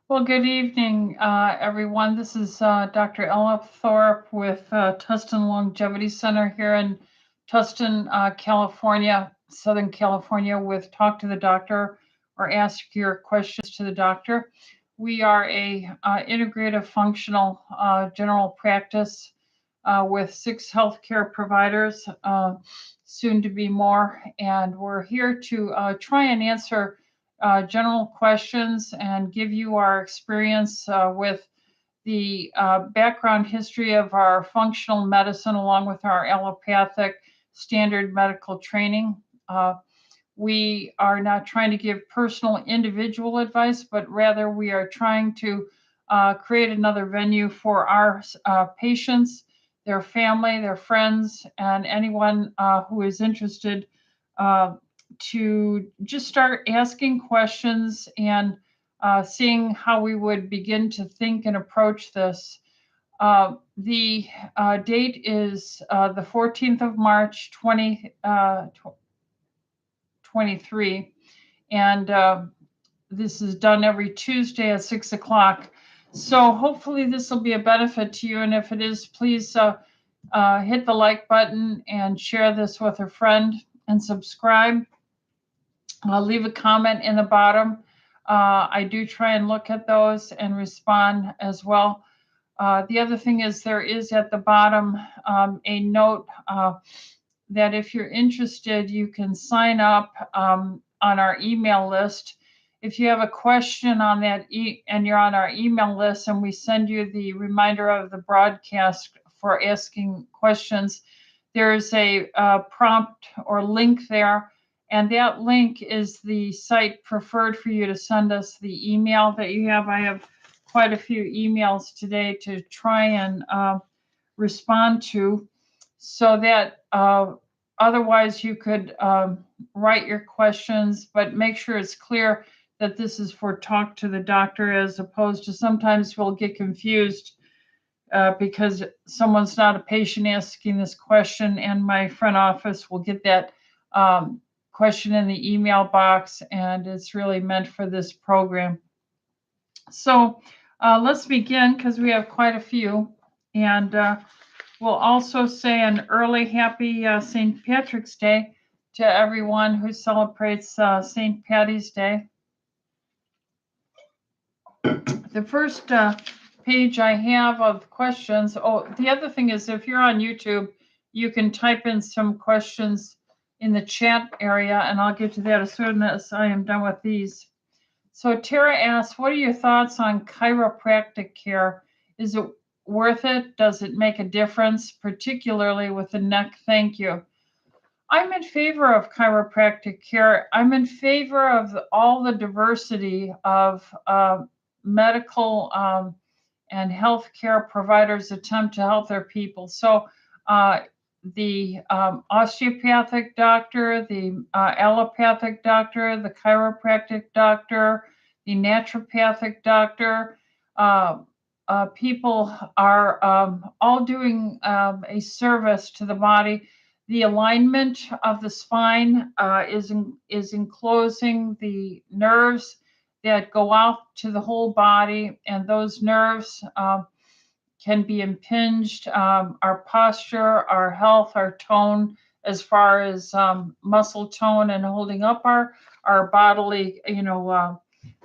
Well, good evening, everyone. This is Dr. Ella Thorpe with Tustin Longevity Center here in Tustin, California, Southern California, with Talk to the Doctor or Ask Your Questions to the Doctor. We are a integrative functional general practice with 6 healthcare providers, soon to be more, and we're here to try and answer general questions and give you our experience with the background history of our functional medicine along with our allopathic standard medical training. We are not trying to give personal individual advice, but rather we are trying to create another venue for our patients, their family, their friends, and anyone who is interested uh, to just start asking questions and seeing how we would begin to think and approach this. The date is the 14th of March, 2023, and this is done every Tuesday at 6 o'clock. So hopefully this will be a benefit to you, and if it is, please hit the like button and share this with a friend and subscribe. Leave a comment in the bottom. I do try and look at those and respond as well. The other thing is there is at the bottom a note that if you're interested, you can sign up on our email list. If you have a question on that and you're on our email list and we send you the reminder of the broadcast for asking questions, there is a prompt or link there. And that link is the site preferred for you to send us the email that you have. I have quite a few emails today to try and respond to, so that otherwise you could write your questions, but make sure it's clear that this is for Talk to the Doctor, as opposed to sometimes we'll get confused because someone's not a patient asking this question, and my front office will get that question in the email box, and it's really meant for this program. So let's begin, because we have quite a few, and we'll also say an early happy St. Patrick's Day to everyone who celebrates St. Patty's Day. The first page I have of questions. Oh, the other thing is, if you're on YouTube, you can type in some questions in the chat area, and I'll get to that as soon as I am done with these. So Tara asks, what are your thoughts on chiropractic care? Is it worth it? Does it make a difference, particularly with the neck? Thank you. I'm in favor of chiropractic care. I'm in favor of all the diversity of medical and healthcare providers attempt to help their people. So the osteopathic doctor, the allopathic doctor, the chiropractic doctor, the naturopathic doctor, people are all doing a service to the body. The alignment of the spine is enclosing the nerves that go out to the whole body, and those nerves can be impinged. Our posture, our health, our tone, as far as muscle tone and holding up our bodily,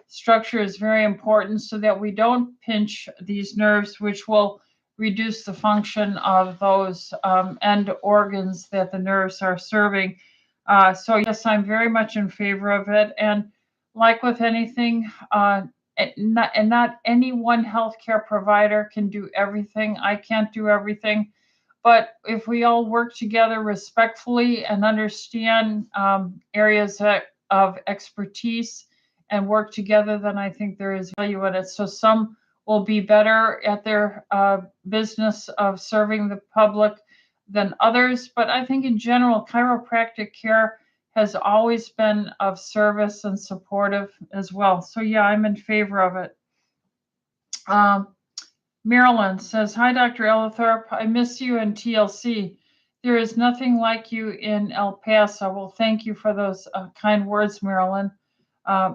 structure is very important, so that we don't pinch these nerves, which will reduce the function of those end organs that the nerves are serving. So yes, I'm very much in favor of it. And like with anything, not any one healthcare provider can do everything. I can't do everything. But if we all work together respectfully and understand areas of expertise and work together, then I think there is value in it. So some will be better at their business of serving the public than others. But I think in general, chiropractic care has always been of service and supportive as well. So yeah, I'm in favor of it. Marilyn says, hi, Dr. Ella Thorpe. I miss you in TLC. There is nothing like you in El Paso. Well, thank you for those kind words, Marilyn.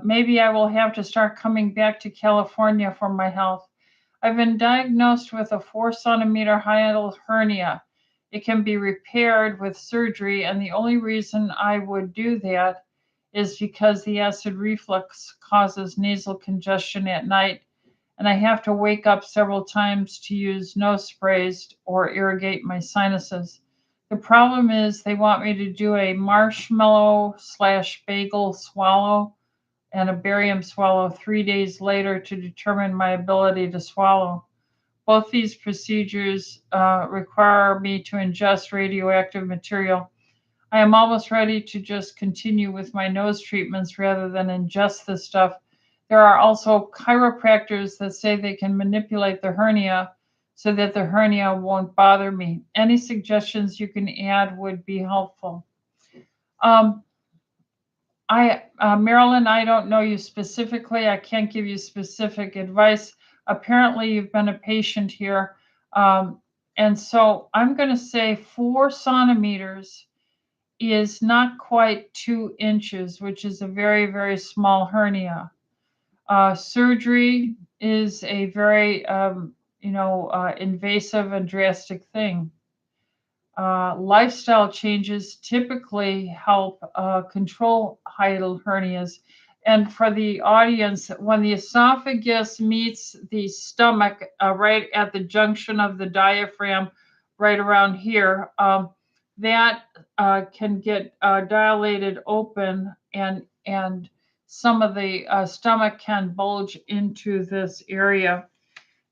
Maybe I will have to start coming back to California for my health. I've been diagnosed with a 4 centimeter hiatal hernia. It can be repaired with surgery, and the only reason I would do that is because the acid reflux causes nasal congestion at night, and I have to wake up several times to use nose sprays or irrigate my sinuses. The problem is they want me to do a marshmallow/bagel swallow and a barium swallow 3 days later to determine my ability to swallow. Both these procedures require me to ingest radioactive material. I am almost ready to just continue with my nose treatments rather than ingest this stuff. There are also chiropractors that say they can manipulate the hernia so that the hernia won't bother me. Any suggestions you can add would be helpful. Marilyn, I don't know you specifically. I can't give you specific advice. Apparently, you've been a patient here. And so I'm going to say 4 centimeters is not quite 2 inches, which is a very, very small hernia. Surgery is a very, invasive and drastic thing. Lifestyle changes typically help control hiatal hernias. And for the audience, when the esophagus meets the stomach right at the junction of the diaphragm, right around here, that can get dilated open, and some of the stomach can bulge into this area.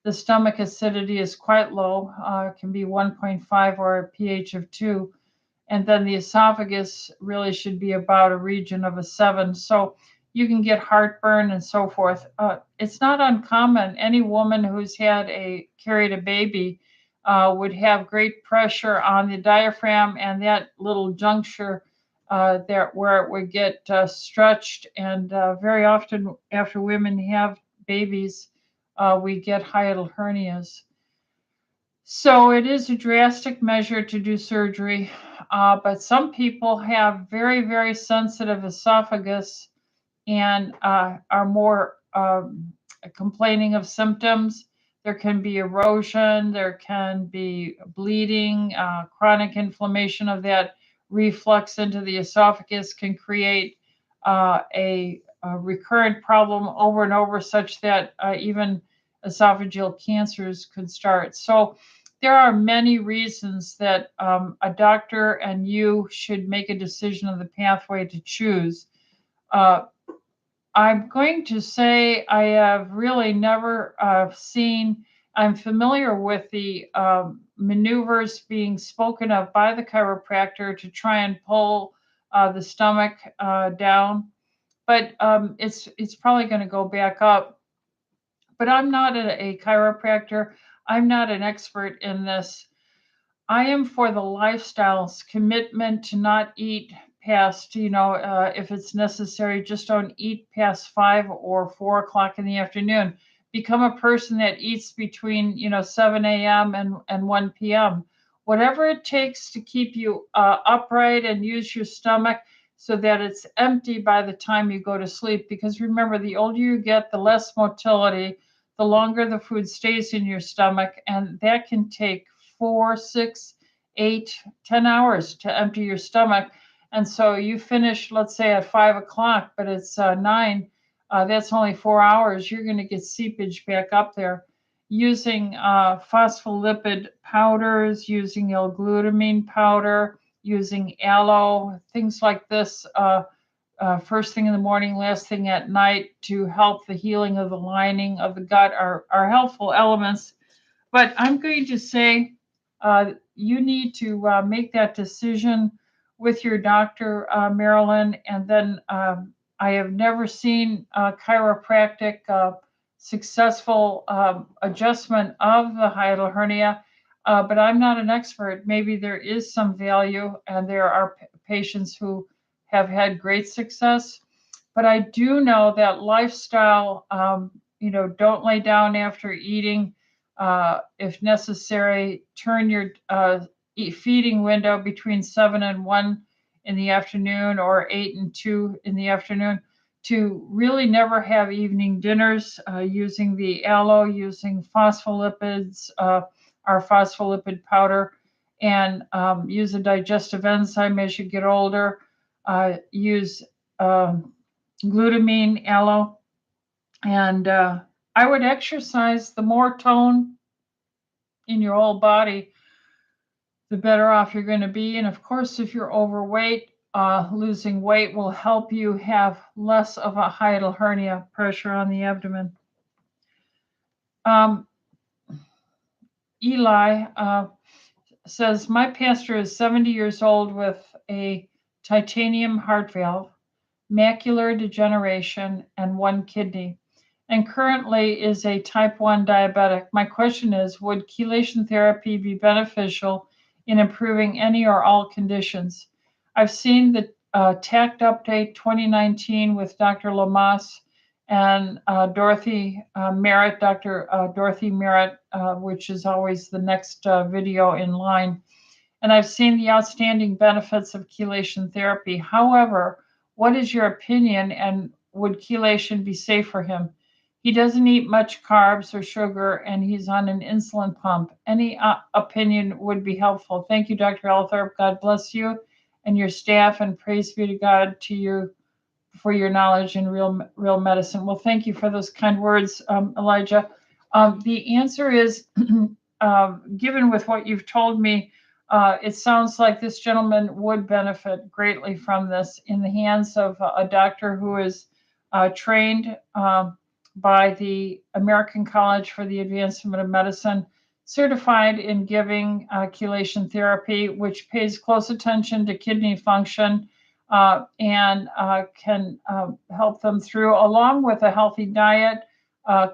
The stomach acidity is quite low, can be 1.5 or a pH of 2. And then the esophagus really should be about a region of a 7. So you can get heartburn and so forth. It's not uncommon. Any woman who's carried a baby would have great pressure on the diaphragm and that little juncture there where it would get stretched. And very often after women have babies, we get hiatal hernias. So it is a drastic measure to do surgery, but some people have very, very sensitive esophagus and are more complaining of symptoms. There can be erosion, there can be bleeding, chronic inflammation of that reflux into the esophagus can create a recurrent problem over and over, such that even esophageal cancers could start. So there are many reasons that a doctor and you should make a decision of the pathway to choose. I'm going to say I have really never I'm familiar with the maneuvers being spoken of by the chiropractor to try and pull the stomach down, but it's probably going to go back up. But I'm not a chiropractor. I'm not an expert in this. I am for the lifestyle's commitment to not eat past, if it's necessary, just don't eat past 5 or 4 o'clock in the afternoon. Become a person that eats between, 7 a.m. and 1 p.m. Whatever it takes to keep you upright and use your stomach so that it's empty by the time you go to sleep. Because remember, the older you get, the less motility, the longer the food stays in your stomach, and that can take 4, 6, 8, 10 hours to empty your stomach. And so you finish, let's say at 5 o'clock, but it's 9, that's only 4 hours. You're going to get seepage back up there. Using phospholipid powders, using L-glutamine powder, using aloe, things like this, first thing in the morning, last thing at night, to help the healing of the lining of the gut are helpful elements. But I'm going to say you need to make that decision with your doctor, Marilyn. And then I have never seen chiropractic successful adjustment of the hiatal hernia, but I'm not an expert. Maybe there is some value, and there are patients who have had great success. But I do know that lifestyle, don't lay down after eating. If necessary, turn your feeding window between 7 and 1 in the afternoon, or 8 and 2 in the afternoon. to really never have evening dinners, using the aloe, using phospholipids, our phospholipid powder, and use a digestive enzyme as you get older. Use glutamine, aloe, and I would exercise. The more tone in your whole body, the better off you're going to be. And of course, if you're overweight, losing weight will help you have less of a hiatal hernia, pressure on the abdomen. Eli says, my pastor is 70 years old with a titanium heart valve, macular degeneration, and one kidney, and currently is a type 1 diabetic. My question is, would chelation therapy be beneficial in improving any or all conditions? I've seen the TACT update 2019 with Dr. Lamas and Dorothy Merritt, Dr. Dorothy Merritt, which is always the next video in line. And I've seen the outstanding benefits of chelation therapy. However, what is your opinion, and would chelation be safe for him? He doesn't eat much carbs or sugar, and he's on an insulin pump. Any opinion would be helpful. Thank you, Dr. Althorpe. God bless you and your staff, and praise be to God to you for your knowledge in real medicine. Well, thank you for those kind words, Elijah. The answer is, given with what you've told me, it sounds like this gentleman would benefit greatly from this in the hands of a doctor who is trained by the American College for the Advancement of Medicine, certified in giving chelation therapy, which pays close attention to kidney function and can help them through, along with a healthy diet,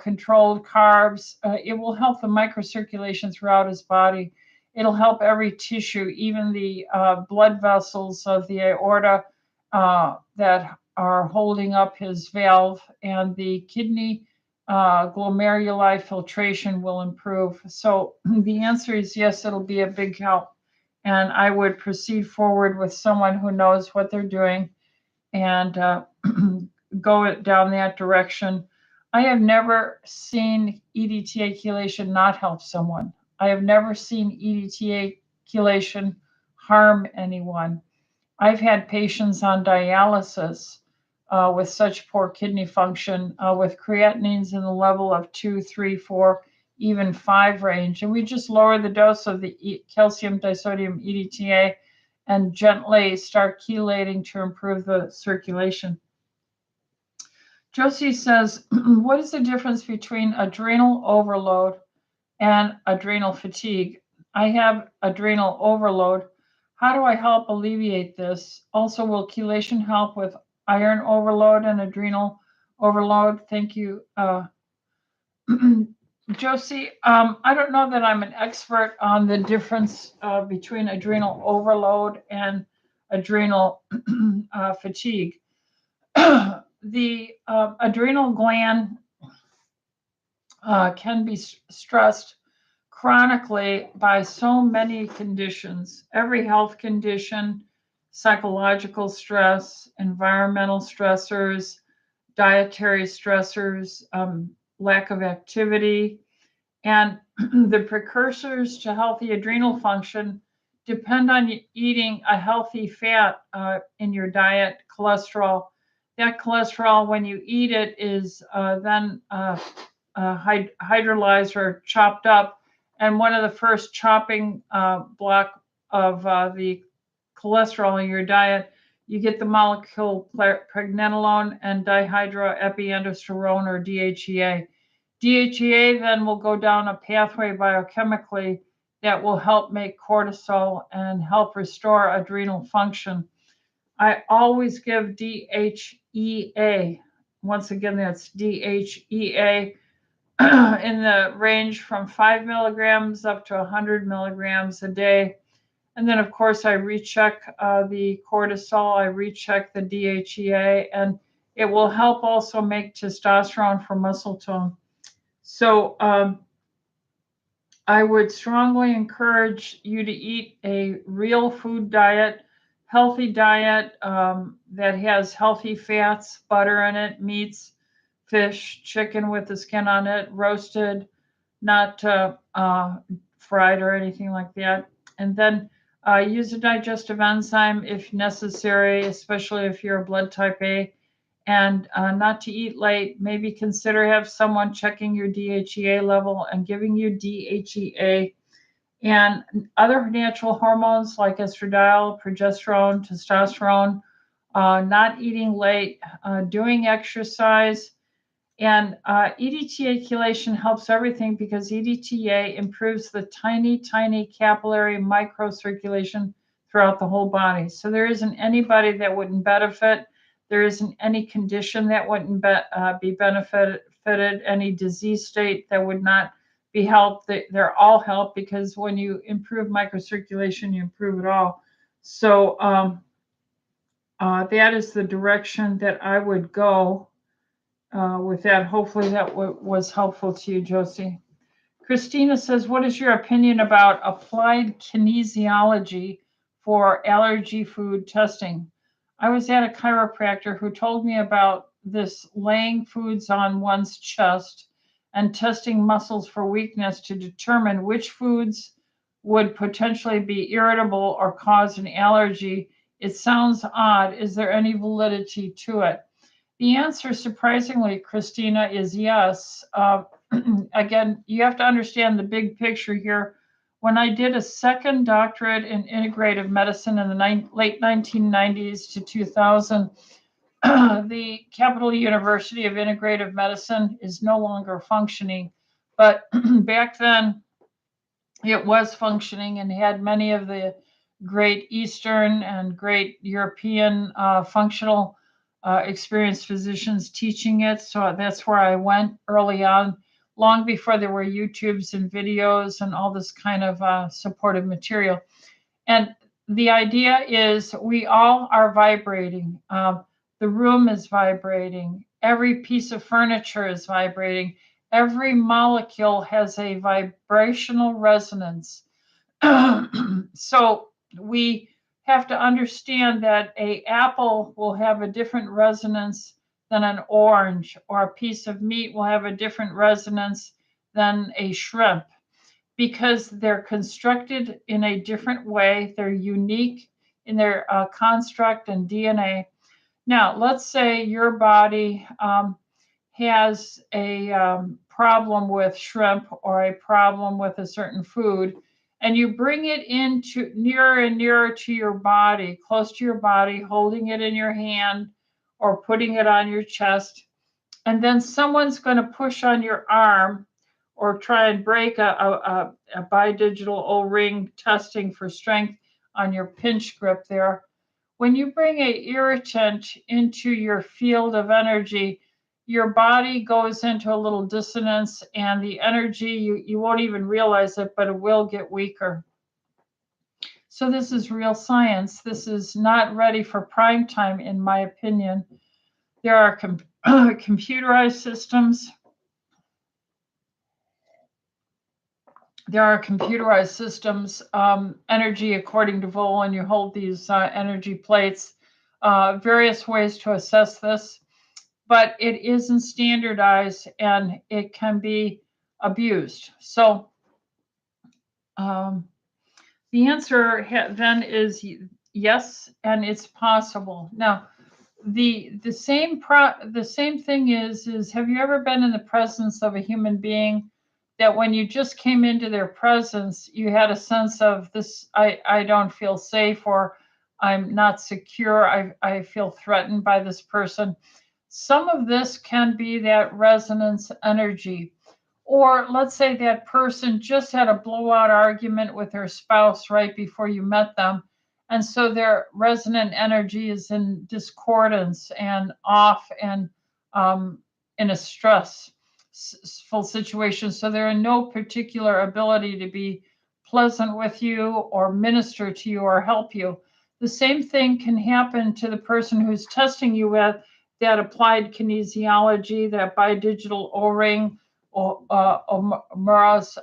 controlled carbs. It will help the microcirculation throughout his body. It'll help every tissue, even the blood vessels of the aorta that are holding up his valve, and the kidney glomeruli filtration will improve. So the answer is yes, it'll be a big help. And I would proceed forward with someone who knows what they're doing and go down that direction. I have never seen EDTA chelation not help someone. I have never seen EDTA chelation harm anyone. I've had patients on dialysis with such poor kidney function, with creatinines in the level of 2, 3, 4, even 5 range. And we just lower the dose of the calcium disodium EDTA and gently start chelating to improve the circulation. Josie says, what is the difference between adrenal overload and adrenal fatigue? I have adrenal overload. How do I help alleviate this? Also, will chelation help with iron overload and adrenal overload? Thank you, Josie. I don't know that I'm an expert on the difference between adrenal overload and adrenal fatigue. The adrenal gland can be stressed chronically by so many conditions, every health condition, psychological stress, environmental stressors, dietary stressors, lack of activity. And the precursors to healthy adrenal function depend on eating a healthy fat in your diet, cholesterol. That cholesterol, when you eat it, is then hydrolyzed or chopped up. And one of the first chopping block of the cholesterol in your diet, you get the molecule pregnenolone and dihydroepiandrosterone, or DHEA. DHEA then will go down a pathway biochemically that will help make cortisol and help restore adrenal function. I always give DHEA. Once again, that's DHEA in the range from 5 milligrams up to 100 milligrams a day. And then, of course, I recheck the cortisol, I recheck the DHEA, and it will help also make testosterone for muscle tone. So I would strongly encourage you to eat a real food diet, healthy diet that has healthy fats, butter in it, meats, fish, chicken with the skin on it, roasted, not fried or anything like that. And then use a digestive enzyme if necessary, especially if you're a blood type A. And not to eat late. Maybe consider have someone checking your DHEA level and giving you DHEA and other natural hormones like estradiol, progesterone, testosterone. Not eating late, doing exercise, and EDTA chelation helps everything because EDTA improves the tiny, tiny capillary microcirculation throughout the whole body. So there isn't anybody that wouldn't benefit. There isn't any condition that wouldn't be benefited, any disease state that would not be helped. They're all helped because when you improve microcirculation, you improve it all. So that is the direction that I would go with that. Hopefully that was helpful to you, Josie. Christina says, what is your opinion about applied kinesiology for allergy food testing? I was at a chiropractor who told me about this laying foods on one's chest and testing muscles for weakness to determine which foods would potentially be irritable or cause an allergy. It sounds odd. Is there any validity to it? The answer, surprisingly, Christina, is yes. Again, you have to understand the big picture here. When I did a second doctorate in integrative medicine in the late 1990s to 2000, the Capital University of Integrative Medicine is no longer functioning. But back then, it was functioning and had many of the great Eastern and great European functional experienced physicians teaching it. So that's where I went early on, long before there were YouTubes and videos and all this kind of supportive material. And the idea is we all are vibrating. The room is vibrating. Every piece of furniture is vibrating. Every molecule has a vibrational resonance. So we have to understand that an apple will have a different resonance than an orange, or a piece of meat will have a different resonance than a shrimp, because they're constructed in a different way. They're unique in their construct and DNA. Now, let's say your body has a problem with shrimp or a problem with a certain food, and you bring it into nearer and nearer to your body, close to your body, holding it in your hand or putting it on your chest. And then someone's going to push on your arm or try and break a bidigital O-ring testing for strength on your pinch grip there. When you bring an irritant into your field of energy, your body goes into a little dissonance, and the energy, you won't even realize it, but it will get weaker. So this is real science. This is not ready for prime time, in my opinion. There are computerized systems. There are computerized systems, energy according to Vol, and you hold these energy plates, various ways to assess this, but it isn't standardized and it can be abused. So the answer then is yes, and it's possible. Now, the same thing is have you ever been in the presence of a human being that when you just came into their presence, you had a sense of this, I don't feel safe, or I'm not secure, I feel threatened by this person. Some of this can be that resonance energy. Or let's say that person just had a blowout argument with their spouse right before you met them. And so their resonant energy is in discordance and off and in a stressful situation. So they're in no particular ability to be pleasant with you or minister to you or help you. The same thing can happen to the person who's testing you with that applied kinesiology, that bidigital O-ring. Omura's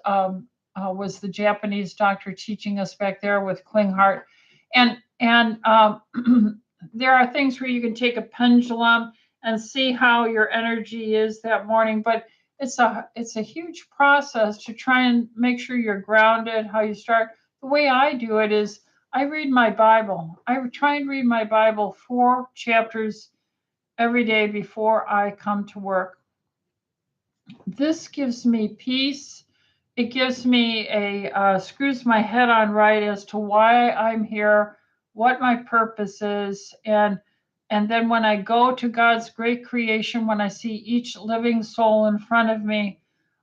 was the Japanese doctor teaching us back there with Klinghardt. And there are things where you can take a pendulum and see how your energy is that morning, but it's a huge process to try and make sure you're grounded. How you start, the way I do it is I read my Bible. I try and read my Bible 4 chapters every day before I come to work. This gives me peace. It gives me screws my head on right as to why I'm here, what my purpose is, and then when I go to God's great creation, when I see each living soul in front of me,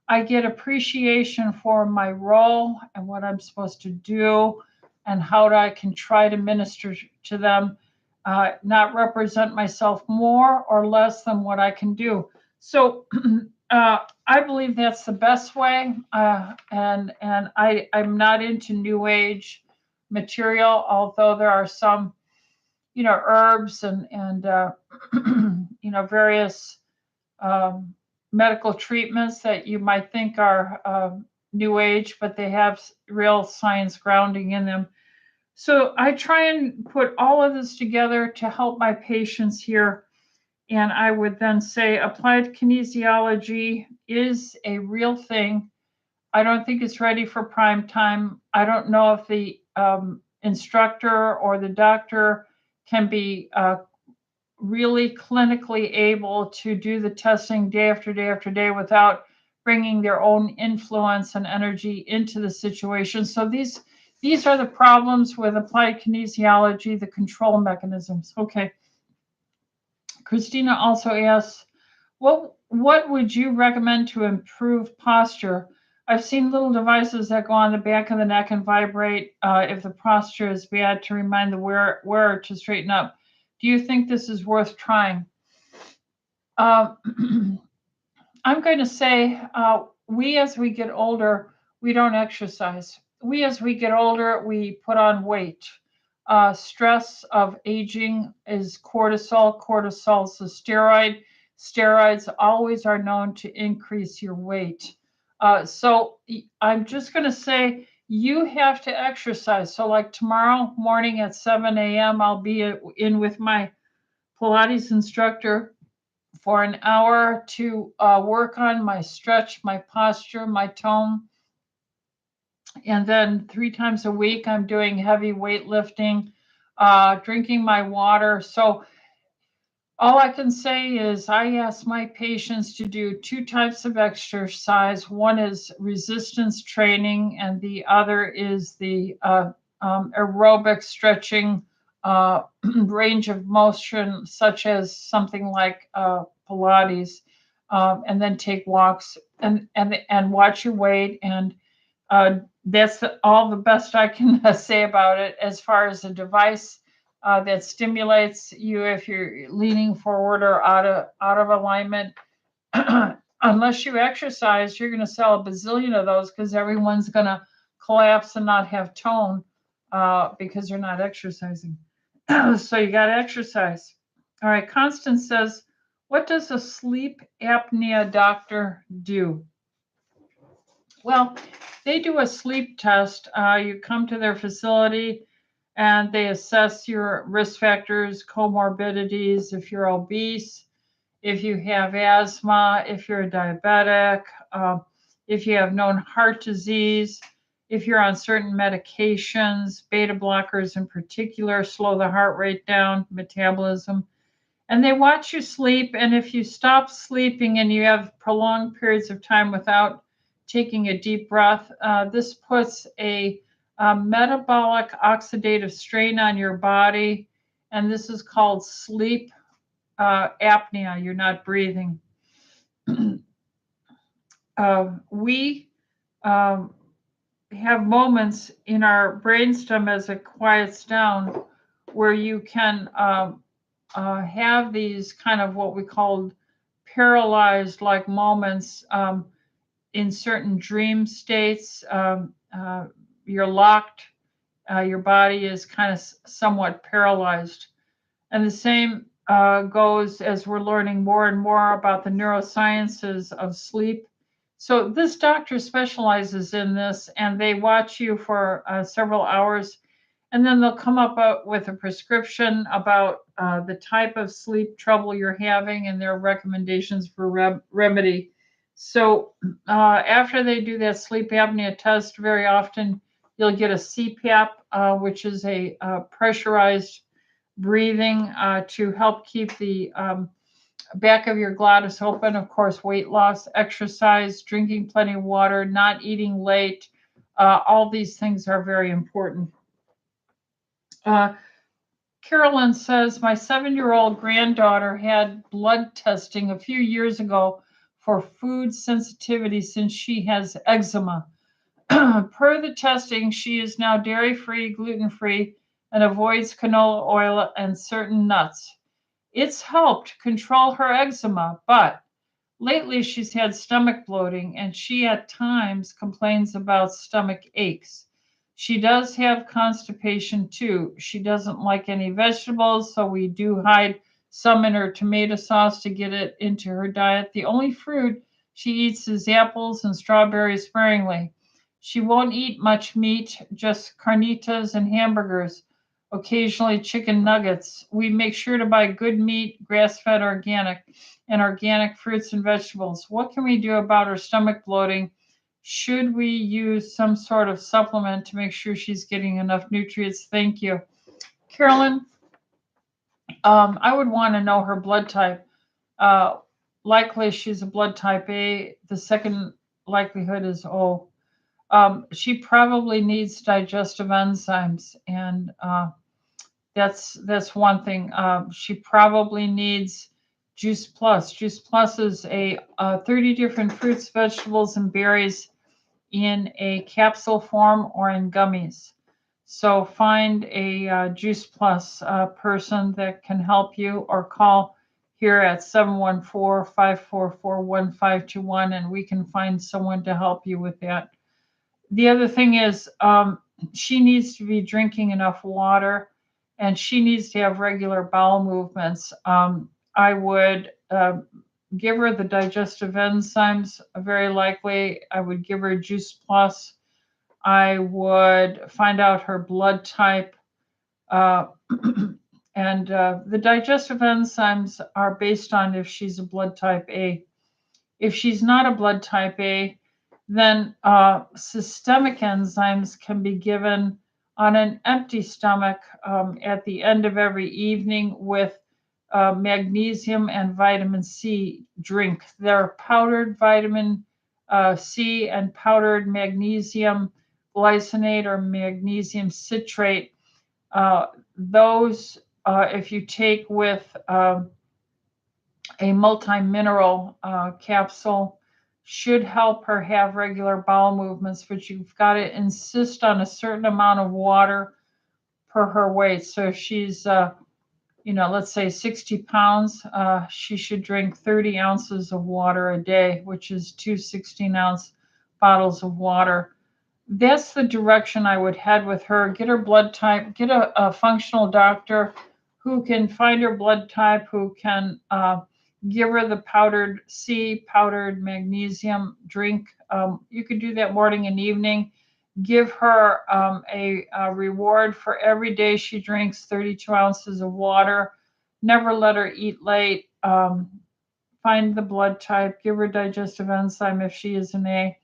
I get appreciation for my role and what I'm supposed to do and how I can try to minister to them, not represent myself more or less than what I can do. So I believe that's the best way, and I'm not into New Age material, although there are some, herbs and various medical treatments that you might think are New Age, but they have real science grounding in them. So I try and put all of this together to help my patients here. And I would then say applied kinesiology is a real thing. I don't think it's ready for prime time. I don't know if the instructor or the doctor can be really clinically able to do the testing day after day after day without bringing their own influence and energy into the situation. So these are the problems with applied kinesiology, the control mechanisms. Okay. Christina also asks, what would you recommend to improve posture? I've seen little devices that go on the back of the neck and vibrate if the posture is bad to remind the wearer to straighten up. Do you think this is worth trying? I'm going to say we, as we get older, we don't exercise. We, as we get older, we put on weight. Stress of aging is cortisol. Cortisol is a steroid. Steroids always are known to increase your weight. So I'm just going to say you have to exercise. So like tomorrow morning at 7 a.m., I'll be in with my Pilates instructor for an hour to work on my stretch, my posture, my tone. And then 3 times a week, I'm doing heavy weightlifting, drinking my water. So all I can say is I ask my patients to do 2 types of exercise. One is resistance training, and the other is the aerobic stretching range of motion, such as something like Pilates, and then take walks and watch your weight. And that's all the best I can say about it as far as a device that stimulates you if you're leaning forward or out of alignment. Unless you exercise, you're going to sell a bazillion of those because everyone's going to collapse and not have tone because they're not exercising. So you got to exercise. All right. Constance says, what does a sleep apnea doctor do? Well, they do a sleep test. You come to their facility and they assess your risk factors, comorbidities, if you're obese, if you have asthma, if you're a diabetic, if you have known heart disease, if you're on certain medications, beta blockers in particular, slow the heart rate down, metabolism. And they watch you sleep. And if you stop sleeping and you have prolonged periods of time without taking a deep breath, this puts a metabolic oxidative strain on your body. And this is called sleep apnea. You're not breathing. We have moments in our brainstem as it quiets down where you can have these kind of what we call paralyzed like moments in certain dream states. You're locked, your body is kind of somewhat paralyzed. And the same goes as we're learning more and more about the neurosciences of sleep. So this doctor specializes in this, and they watch you for several hours. And then they'll come up with a prescription about the type of sleep trouble you're having and their recommendations for remedy. So after they do that sleep apnea test, very often you'll get a CPAP, which is a pressurized breathing to help keep the back of your glottis open. Of course, weight loss, exercise, drinking plenty of water, not eating late. All these things are very important. Carolyn says, my 7-year-old granddaughter had blood testing a few years ago for food sensitivity since she has eczema. Per the testing, she is now dairy-free, gluten-free, and avoids canola oil and certain nuts. It's helped control her eczema, but lately she's had stomach bloating and she at times complains about stomach aches. She does have constipation too. She doesn't like any vegetables, so we do hide some in her tomato sauce to get it into her diet. The only fruit she eats is apples and strawberries sparingly. She won't eat much meat, just carnitas and hamburgers, occasionally chicken nuggets. We make sure to buy good meat, grass-fed, organic, and organic fruits and vegetables. What can we do about her stomach bloating? Should we use some sort of supplement to make sure she's getting enough nutrients? Thank you. Carolyn, I would want to know her blood type. Likely she's a blood type A. The second likelihood is O. She probably needs digestive enzymes, and that's one thing. She probably needs Juice Plus. Juice Plus is a 30 different fruits, vegetables, and berries in a capsule form or in gummies. So find a Juice Plus person that can help you, or call here at 714-544-1521, and we can find someone to help you with that. The other thing is she needs to be drinking enough water, and she needs to have regular bowel movements. I would give her the digestive enzymes, very likely. I would give her Juice Plus. I would find out her blood type. And the digestive enzymes are based on if she's a blood type A. If she's not a blood type A, then systemic enzymes can be given on an empty stomach at the end of every evening with magnesium and vitamin C drink. They're powdered vitamin C and powdered magnesium glycinate or magnesium citrate. Those, if you take with a multi-mineral capsule, should help her have regular bowel movements, but you've got to insist on a certain amount of water per her weight. So if she's let's say 60 pounds, she should drink 30 ounces of water a day, which is 2 16-ounce bottles of water. That's the direction I would head with her. Get her blood type, get a functional doctor who can find her blood type, who can give her the powdered C, powdered magnesium drink. You could do that morning and evening. Give her a reward for every day she drinks 32 ounces of water. Never let her eat late. Find the blood type. Give her digestive enzyme if she is an A.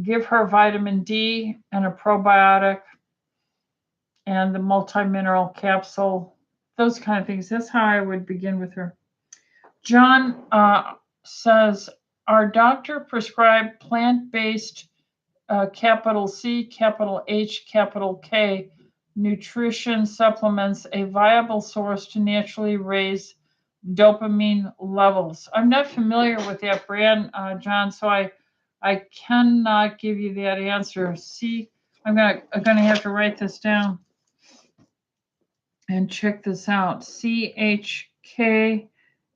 Give her vitamin D and a probiotic and the multi-mineral capsule. Those kind of things. That's how I would begin with her. John says, our doctor prescribed plant-based capital C, capital H, capital K nutrition supplements, a viable source to naturally raise dopamine levels. I'm not familiar with that brand, John, so I cannot give you that answer. See, I'm gonna have to write this down and check this out. CHK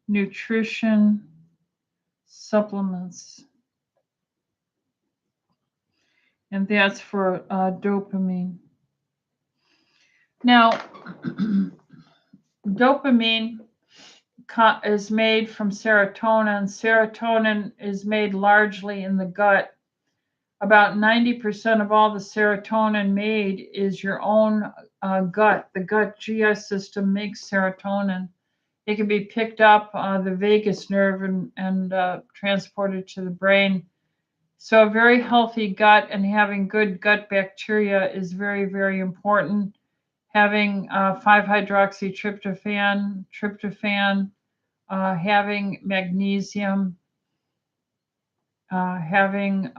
nutrition supplements. And that's for dopamine. Now, dopamine is made from serotonin. Serotonin is made largely in the gut. About 90% of all the serotonin made is your own gut. The gut GI system makes serotonin. It can be picked up the vagus nerve and transported to the brain. So a very healthy gut and having good gut bacteria is very, very important. Having 5-hydroxytryptophan, tryptophan, having magnesium, having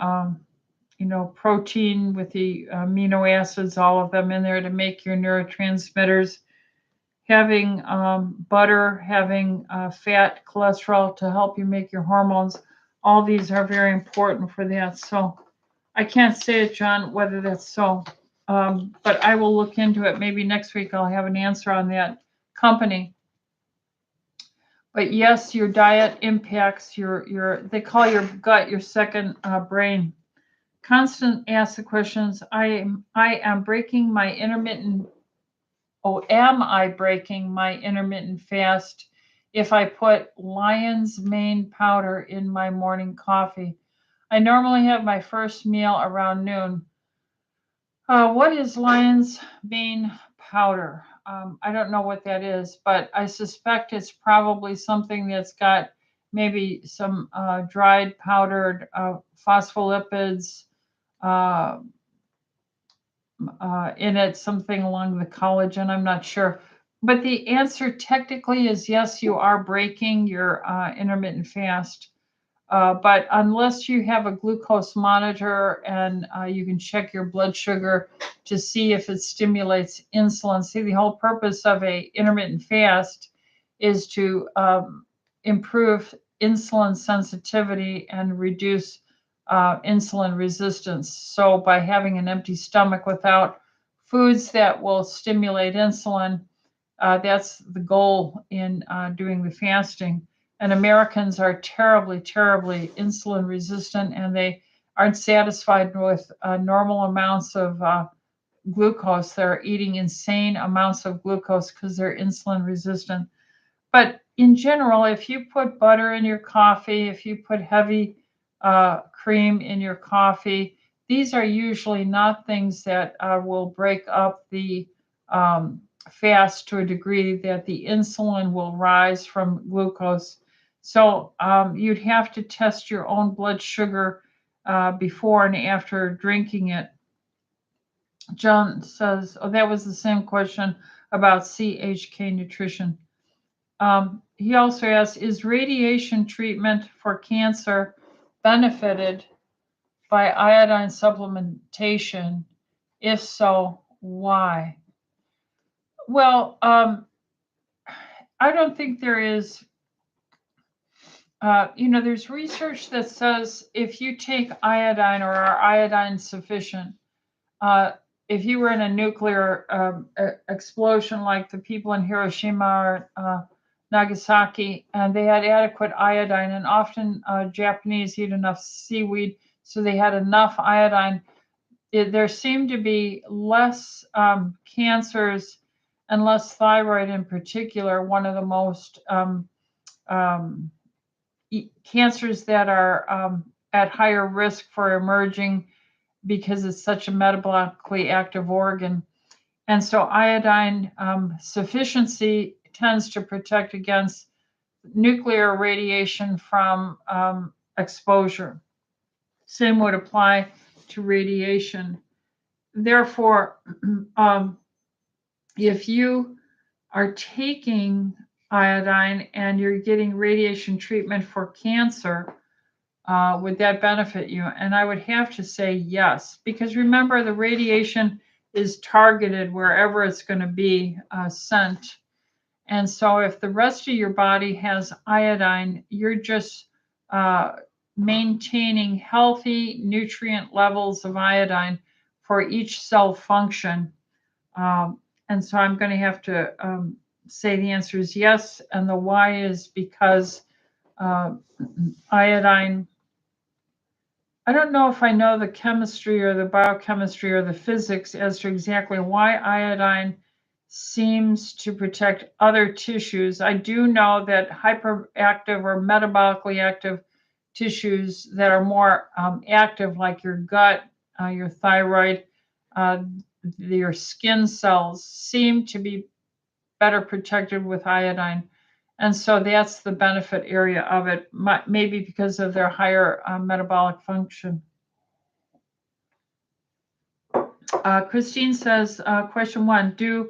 protein with the amino acids, all of them in there to make your neurotransmitters, having butter, having fat, cholesterol to help you make your hormones. All these are very important for that. So I can't say it, John, whether that's so, but I will look into it. Maybe next week I'll have an answer on that company. But yes, your diet impacts your they call your gut your second brain. Constant asks the questions. I am breaking my intermittent. Oh, am I breaking my intermittent fast if I put lion's mane powder in my morning coffee? I normally have my first meal around noon. What is lion's mane powder? I don't know what that is, but I suspect it's probably something that's got maybe some dried powdered phospholipids uh, in it, something along the collagen. I'm not sure. But the answer technically is yes, you are breaking your intermittent fast. But unless you have a glucose monitor and you can check your blood sugar to see if it stimulates insulin. See, the whole purpose of a intermittent fast is to improve insulin sensitivity and reduce insulin resistance. So by having an empty stomach without foods that will stimulate insulin, that's the goal in doing the fasting. And Americans are terribly, terribly insulin resistant, and they aren't satisfied with normal amounts of glucose. They're eating insane amounts of glucose because they're insulin resistant. But in general, if you put butter in your coffee, if you put heavy cream in your coffee, these are usually not things that will break up the fast to a degree that the insulin will rise from glucose. So you'd have to test your own blood sugar before and after drinking it. John says, oh, that was the same question about CHK nutrition. He also asks, is radiation treatment for cancer benefited by iodine supplementation? If so, why? Well, I don't think there is. There's research that says if you take iodine or are iodine sufficient, if you were in a nuclear explosion like the people in Hiroshima or Nagasaki, and they had adequate iodine, and often Japanese eat enough seaweed, so they had enough iodine. There seemed to be less cancers and less thyroid in particular, one of the most cancers that are at higher risk for emerging because it's such a metabolically active organ. And so iodine sufficiency tends to protect against nuclear radiation from exposure. Same would apply to radiation. Therefore, if you are taking iodine and you're getting radiation treatment for cancer, would that benefit you? And I would have to say yes, because remember, the radiation is targeted wherever it's going to be sent. And so if the rest of your body has iodine, you're just maintaining healthy nutrient levels of iodine for each cell function. And so I'm going to have to say the answer is yes. And the why is because iodine, I don't know if I know the chemistry or the biochemistry or the physics as to exactly why iodine seems to protect other tissues. I do know that hyperactive or metabolically active tissues that are more active, like your gut, your thyroid, uh, your skin cells seem to be better protected with iodine. And so that's the benefit area of it, maybe because of their higher metabolic function. Christine says, question 1, due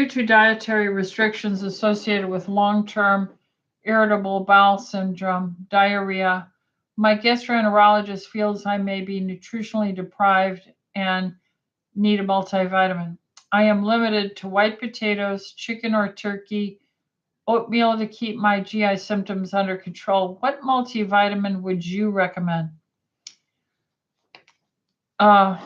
to dietary restrictions associated with long-term irritable bowel syndrome, diarrhea, my gastroenterologist feels I may be nutritionally deprived and need a multivitamin. I am limited to white potatoes, chicken or turkey, oatmeal to keep my GI symptoms under control. What multivitamin would you recommend? I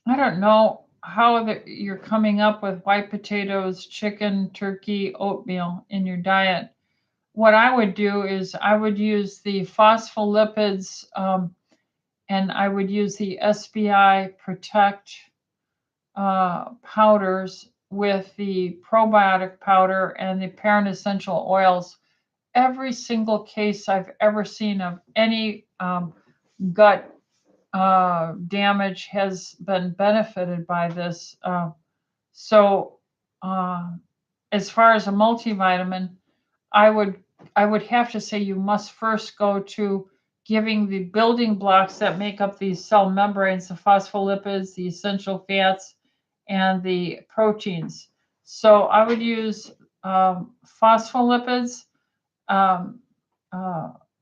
don't know how you're coming up with white potatoes, chicken, turkey, oatmeal in your diet. What I would do is I would use the phospholipids and I would use the SBI Protect powders with the probiotic powder and the parent essential oils. Every single case I've ever seen of any gut damage has been benefited by this. So, as far as a multivitamin, I would have to say you must first go to giving the building blocks that make up these cell membranes, the phospholipids, the essential fats, and the proteins. So I would use phospholipids, um,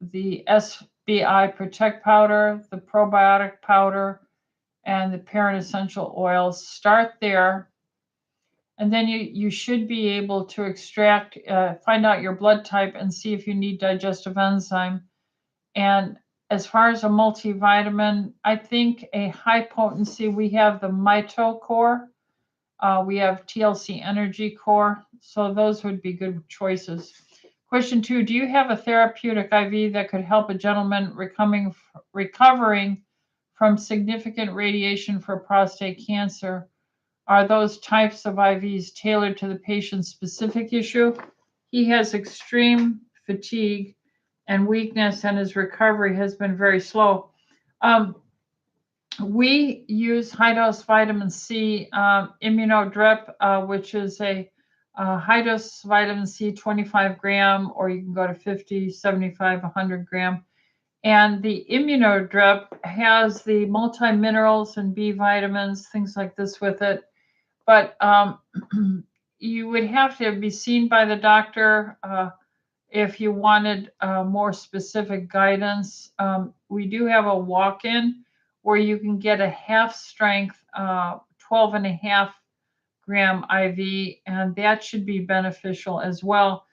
the SBI Protect powder, the probiotic powder, and the parent essential oils. Start there, and then you should be able to extract, find out your blood type and see if you need digestive enzyme. And as far as a multivitamin, I think a high potency, we have the Mito Core, we have TLC Energy Core, so those would be good choices. Question 2, do you have a therapeutic IV that could help a gentleman recovering from significant radiation for prostate cancer? Are those types of IVs tailored to the patient's specific issue? He has extreme fatigue and weakness, and his recovery has been very slow. We use high-dose vitamin C immunodrip, which is a high-dose vitamin C, 25 gram, or you can go to 50, 75, 100 gram. And the immunodrip has the multi-minerals and B vitamins, things like this with it. But you would have to be seen by the doctor if you wanted more specific guidance. We do have a walk-in where you can get a half strength 12 and a half gram IV, and that should be beneficial as well.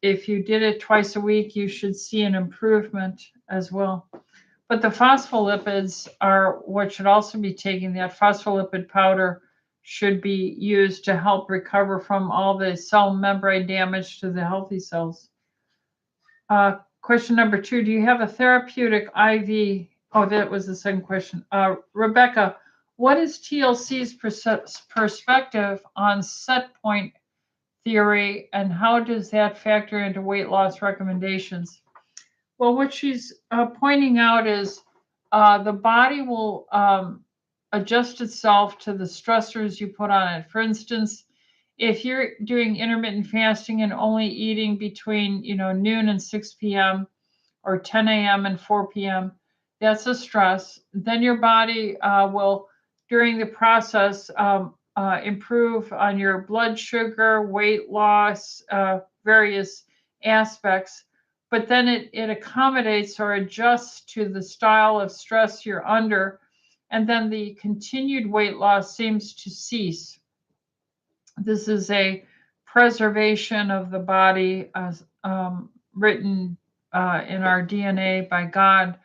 If you did it twice a week, you should see an improvement as well. But the phospholipids are what should also be taken. That phospholipid powder should be used to help recover from all the cell membrane damage to the healthy cells. Question number 2, do you have a therapeutic IV? Oh, that was the second question. Rebecca, what is TLC's perspective on set point theory, and how does that factor into weight loss recommendations? Well, what she's pointing out is the body will adjust itself to the stressors you put on it. For instance, if you're doing intermittent fasting and only eating between noon and 6 p.m. or 10 a.m. and 4 p.m., that's a stress. Then your body will, during the process, improve on your blood sugar, weight loss, various aspects. But then it accommodates or adjusts to the style of stress you're under, and then the continued weight loss seems to cease. This is a preservation of the body written in our DNA by God.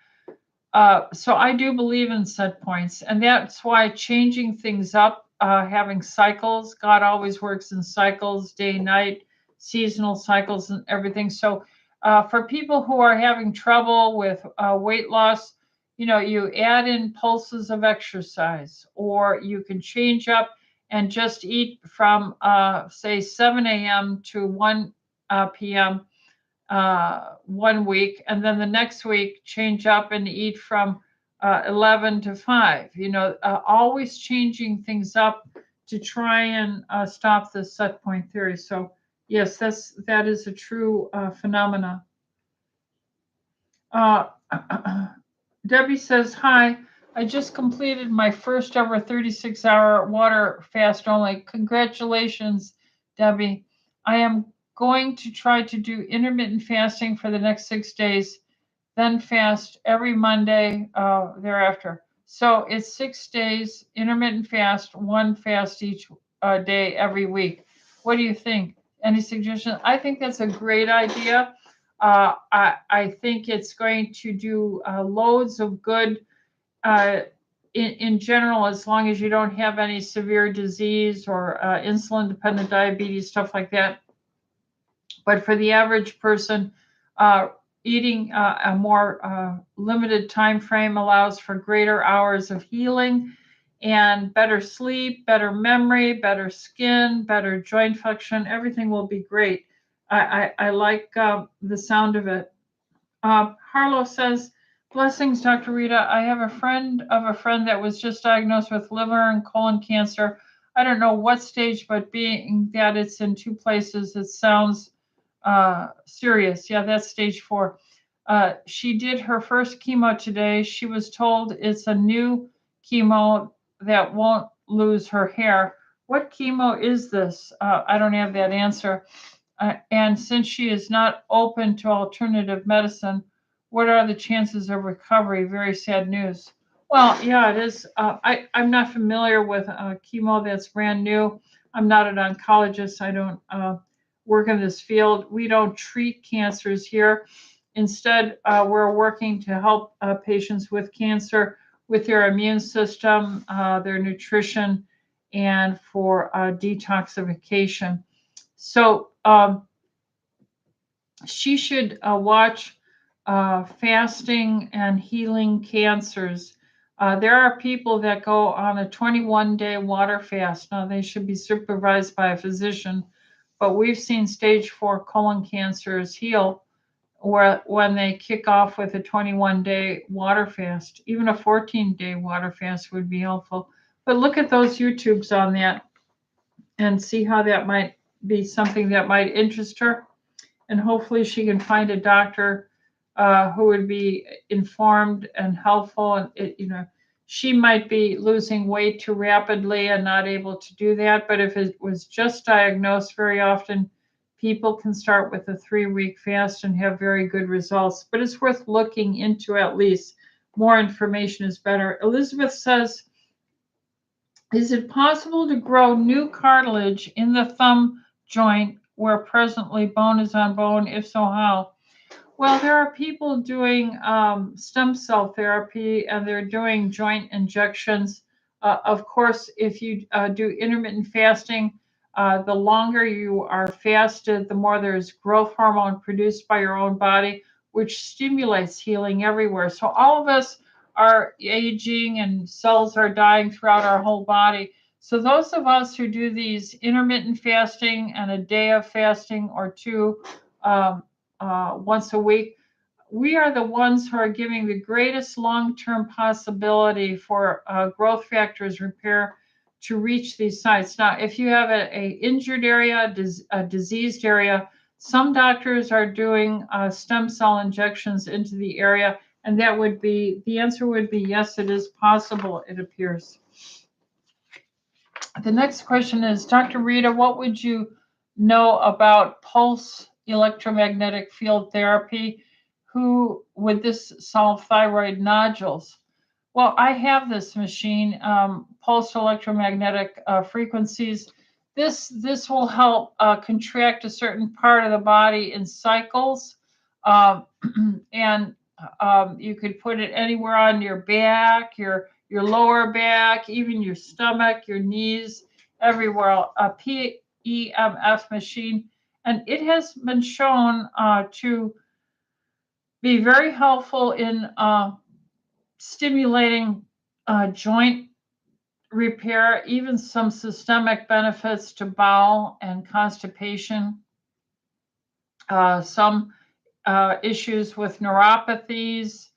So I do believe in set points, and that's why changing things up, having cycles, God always works in cycles, day, night, seasonal cycles and everything. So for people who are having trouble with weight loss, you add in pulses of exercise, or you can change up and just eat from, say, 7 a.m. to 1 p.m. one week, and then the next week change up and eat from 11 to 5. Always changing things up to try and stop the set point theory. So yes, that is a true phenomena. Debbie says, hi, I just completed my first ever 36-hour water fast only. Congratulations, Debbie. I am going to try to do intermittent fasting for the next 6 days, then fast every Monday thereafter. So it's 6 days intermittent fast, one fast each day every week. What do you think? Any suggestions? I think that's a great idea. I think it's going to do loads of good in general, as long as you don't have any severe disease or insulin-dependent diabetes, stuff like that. But for the average person, eating a more limited time frame allows for greater hours of healing and better sleep, better memory, better skin, better joint function. Everything will be great. I like the sound of it. Harlow says, blessings, Dr. Rita. I have a friend of a friend that was just diagnosed with liver and colon cancer. I don't know what stage, but being that it's in 2 places, it sounds serious. Yeah, that's stage 4. She did her first chemo today. She was told it's a new chemo that won't lose her hair. What chemo is this? I don't have that answer. And since she is not open to alternative medicine, what are the chances of recovery? Very sad news. Well, yeah, it is. I'm not familiar with chemo that's brand new. I'm not an oncologist. I don't work in this field. We don't treat cancers here. Instead, we're working to help patients with cancer with their immune system, their nutrition, and for detoxification. So she should watch fasting and healing cancers. There are people that go on a 21-day water fast. Now, they should be supervised by a physician, but we've seen stage 4 colon cancers heal when they kick off with a 21-day water fast. Even a 14-day water fast would be helpful. But look at those YouTubes on that and see how that might be something that might interest her. And hopefully she can find a doctor who would be informed and helpful. And she might be losing weight too rapidly and not able to do that. But if it was just diagnosed, very often people can start with a 3-week fast and have very good results. But it's worth looking into at least. More information is better. Elizabeth says, is it possible to grow new cartilage in the thumb joint where presently bone is on bone? If so, how? Well, there are people doing stem cell therapy, and they're doing joint injections. Of course, if you do intermittent fasting, the longer you are fasted, the more there's growth hormone produced by your own body, which stimulates healing everywhere. So all of us are aging and cells are dying throughout our whole body. So those of us who do these intermittent fasting and a day of fasting or 2 once a week, we are the ones who are giving the greatest long-term possibility for growth factors repair to reach these sites. Now, if you have a injured area, a diseased area, some doctors are doing stem cell injections into the area, and the answer would be yes, it is possible, it appears. The next question is, Dr. Rita, what would you know about pulse electromagnetic field therapy? Who would this solve thyroid nodules? Well, I have this machine, pulse electromagnetic frequencies. This will help contract a certain part of the body in cycles, and you could put it anywhere on your back, your lower back, even your stomach, your knees, everywhere. A PEMF machine, and it has been shown to be very helpful in stimulating joint repair, even some systemic benefits to bowel and constipation. Some issues with neuropathies.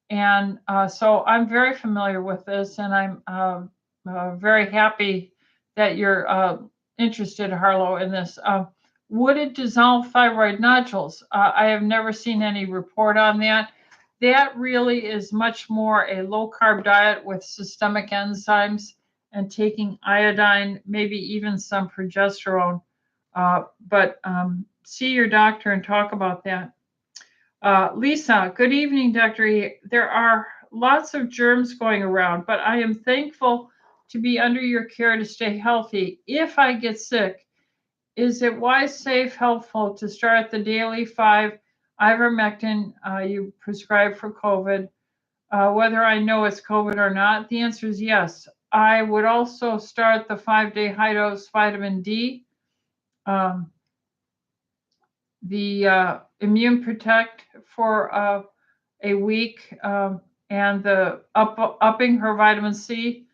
And so I'm very familiar with this, and I'm very happy that you're interested, Harlow, in this. Would it dissolve thyroid nodules? I have never seen any report on that. That really is much more a low carb diet with systemic enzymes and taking iodine, maybe even some progesterone. But see your doctor and talk about that. Lisa, good evening, Dr. E. There are lots of germs going around, but I am thankful to be under your care to stay healthy. If I get sick, is it wise, safe, helpful to start the daily 5 ivermectin you prescribe for COVID, whether I know it's COVID or not? The answer is yes. I would also start the 5-day high dose vitamin D. The Immune Protect for a week, and the upping her vitamin C,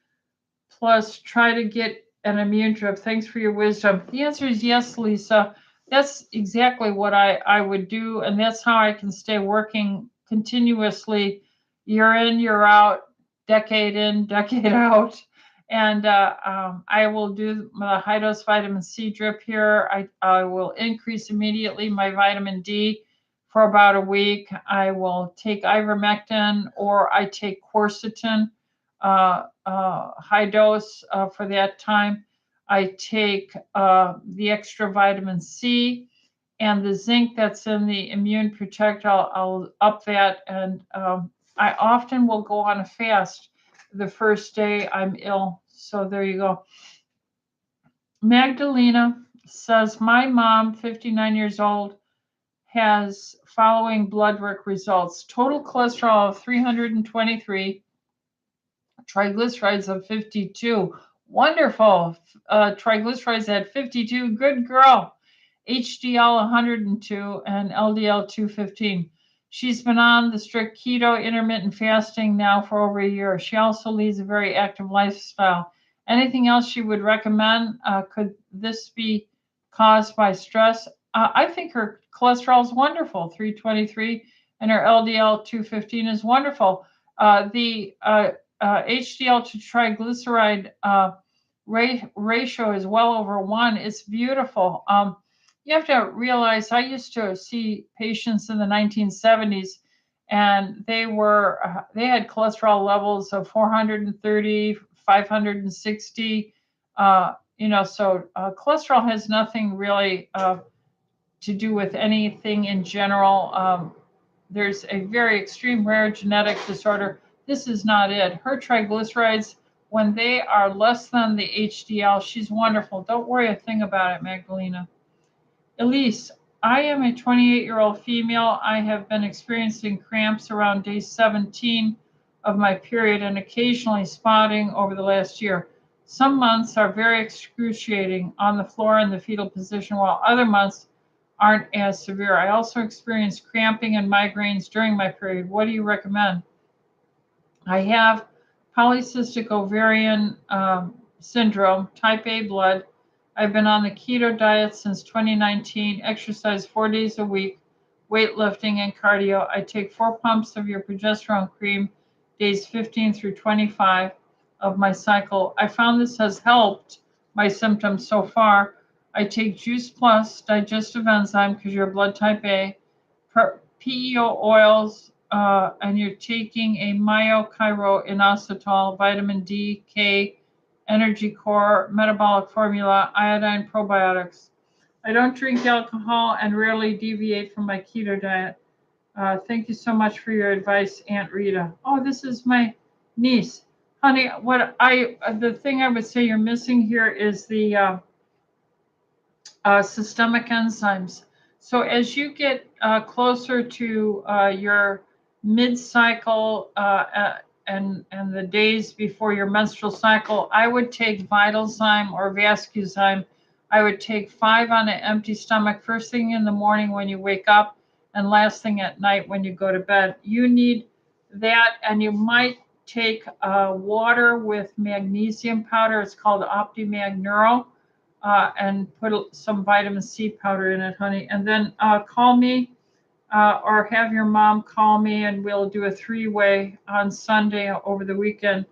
plus try to get an immune drip. Thanks for your wisdom. The answer is yes, Lisa. That's exactly what I would do, and that's how I can stay working continuously, year in, year out, decade in, decade out. And I will do the high dose vitamin C drip here. I will increase immediately my vitamin D for about a week. I will take ivermectin, or I take quercetin, high dose for that time. I take the extra vitamin C and the zinc that's in the Immune Protect. I'll up that, and I often will go on a fast the first day I'm ill. So there you go. Magdalena says, my mom, 59 years old, has following blood work results: total cholesterol of 323, triglycerides of 52. Wonderful. Triglycerides at 52. Good girl. HDL 102 and LDL 215. She's been on the strict keto intermittent fasting now for over a year. She also leads a very active lifestyle. Anything else you would recommend? Could this be caused by stress? I think her cholesterol is wonderful, 323, and her LDL 215 is wonderful. The HDL to triglyceride ratio is well over 1. It's beautiful. You have to realize, I used to see patients in the 1970s, and they had cholesterol levels of 430, 560. So cholesterol has nothing really to do with anything in general. There's a very extreme rare genetic disorder. This is not it. Her triglycerides, when they are less than the HDL, she's wonderful. Don't worry a thing about it, Magdalena. Elise, I am a 28-year-old female. I have been experiencing cramps around day 17 of my period and occasionally spotting over the last year. Some months are very excruciating on the floor in the fetal position, while other months aren't as severe. I also experience cramping and migraines during my period. What do you recommend? I have polycystic ovarian syndrome, type A blood. I've been on the keto diet since 2019, exercise 4 days a week, weightlifting and cardio. I take 4 pumps of your progesterone cream days 15 through 25 of my cycle. I found this has helped my symptoms so far. I take Juice Plus digestive enzyme because you're blood type A, PEO oils, and you're taking a myochiro-inositol, vitamin D, K, Energy Core, metabolic formula, iodine probiotics. I don't drink alcohol and rarely deviate from my keto diet. Thank you so much for your advice, Aunt Rita. Oh, this is my niece. Honey, the thing I would say you're missing here is the systemic enzymes. So as you get closer to your mid-cycle and the days before your menstrual cycle, I would take Vitalzyme or Vascuzyme. I would take 5 on an empty stomach first thing in the morning when you wake up, and last thing at night when you go to bed. You need that, and you might take water with magnesium powder. It's called OptiMag Neuro. And put some vitamin C powder in it, honey. And then call me or have your mom call me and we'll do a three-way on Sunday over the weekend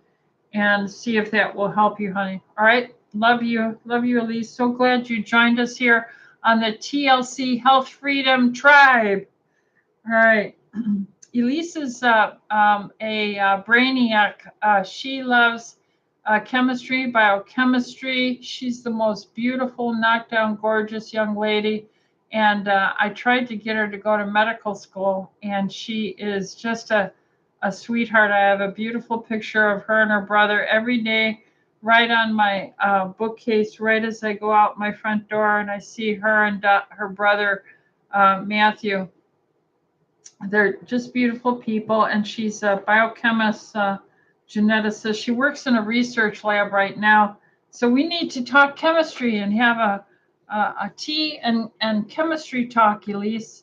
and see if that will help you, honey. All right. Love you. Love you, Elise. So glad you joined us here on the TLC Health Freedom Tribe. All right. Elise is a brainiac. She loves chemistry, biochemistry. She's the most beautiful, knockdown, gorgeous young lady. And I tried to get her to go to medical school, and she is just a sweetheart. I have a beautiful picture of her and her brother every day right on my bookcase, right as I go out my front door, and I see her and her brother, Matthew. They're just beautiful people, and she's a biochemist, geneticist. She works in a research lab right now. So we need to talk chemistry and have a tea and chemistry talk, Elise.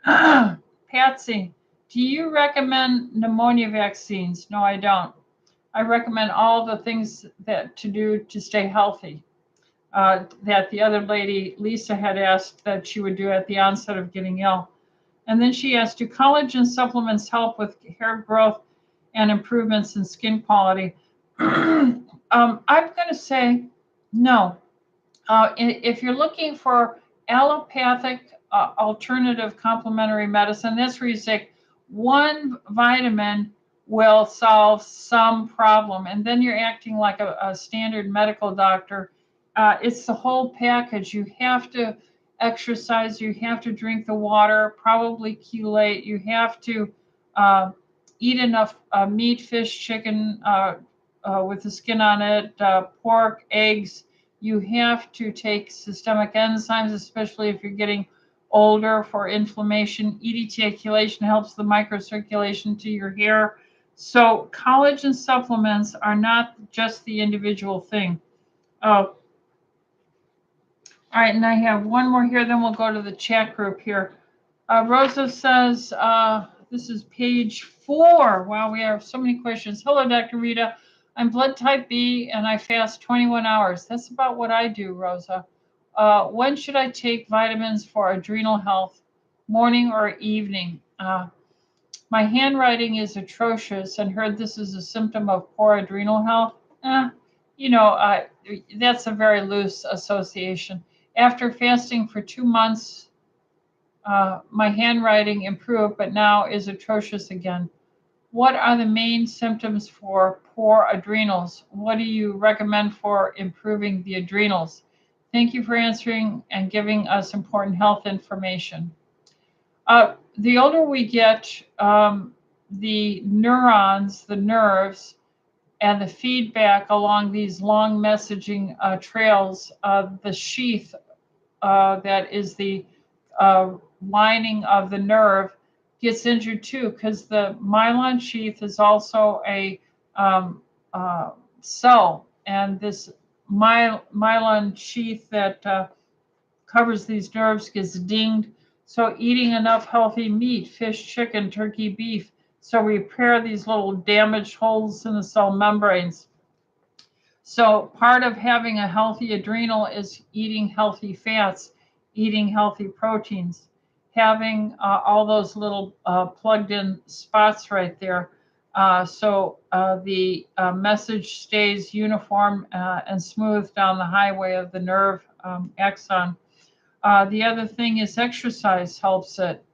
Patsy, do you recommend pneumonia vaccines? No, I don't. I recommend all the things that to do to stay healthy. That the other lady, Lisa, had asked that she would do at the onset of getting ill. And then she asked, do collagen supplements help with hair growth and improvements in skin quality? I'm going to say no. If you're looking for allopathic alternative complementary medicine, that's where you say one vitamin will solve some problem. And then you're acting like a standard medical doctor. It's the whole package. You have to exercise, you have to drink the water, probably chelate, you have to eat enough meat, fish, chicken with the skin on it, pork, eggs. You have to take systemic enzymes, especially if you're getting older, for inflammation. ED ejaculation helps the microcirculation to your hair. So collagen supplements are not just the individual thing. Oh, all right, and I have one more here, then we'll go to the chat group here. Rosa says, this is page 4. Wow, we have so many questions. Hello, Dr. Rita. I'm blood type B and I fast 21 hours. That's about what I do, Rosa. When should I take vitamins for adrenal health, morning or evening? My handwriting is atrocious and heard this is a symptom of poor adrenal health. That's a very loose association. After fasting for 2 months, my handwriting improved, but now is atrocious again. What are the main symptoms for poor adrenals? What do you recommend for improving the adrenals? Thank you for answering and giving us important health information. The older we get, the neurons, the nerves, and the feedback along these long messaging trails, the sheath that is the lining of the nerve gets injured too, because the myelin sheath is also a cell, and this myelin sheath that covers these nerves gets dinged. So eating enough healthy meat, fish, chicken, turkey, beef, so repair these little damaged holes in the cell membranes. So part of having a healthy adrenal is eating healthy fats, eating healthy proteins, having all those little plugged in spots right there. So the message stays uniform and smooth down the highway of the nerve axon. The other thing is exercise helps it.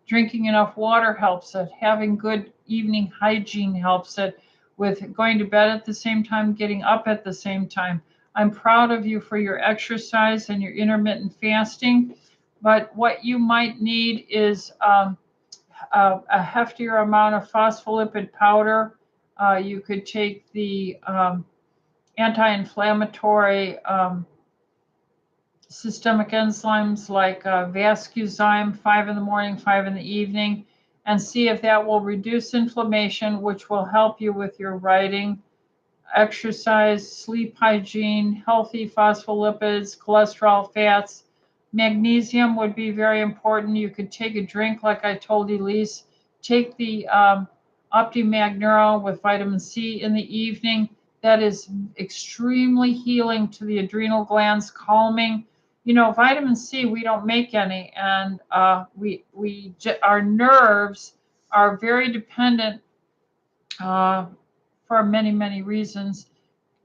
Drinking enough water helps it. Having good evening hygiene helps it. With going to bed at the same time, getting up at the same time. I'm proud of you for your exercise and your intermittent fasting. But what you might need is a heftier amount of phospholipid powder. You could take the anti-inflammatory systemic enzymes like Vascuzyme, 5 in the morning, 5 in the evening, and see if that will reduce inflammation, which will help you with your writing, exercise, sleep hygiene, healthy phospholipids, cholesterol, fats. Magnesium would be very important. You could take a drink like I told Elise. Take the OptiMag Neuro with vitamin C in the evening. That is extremely healing to the adrenal glands, calming. vitamin C, we don't make any, and our nerves are very dependent for many, many reasons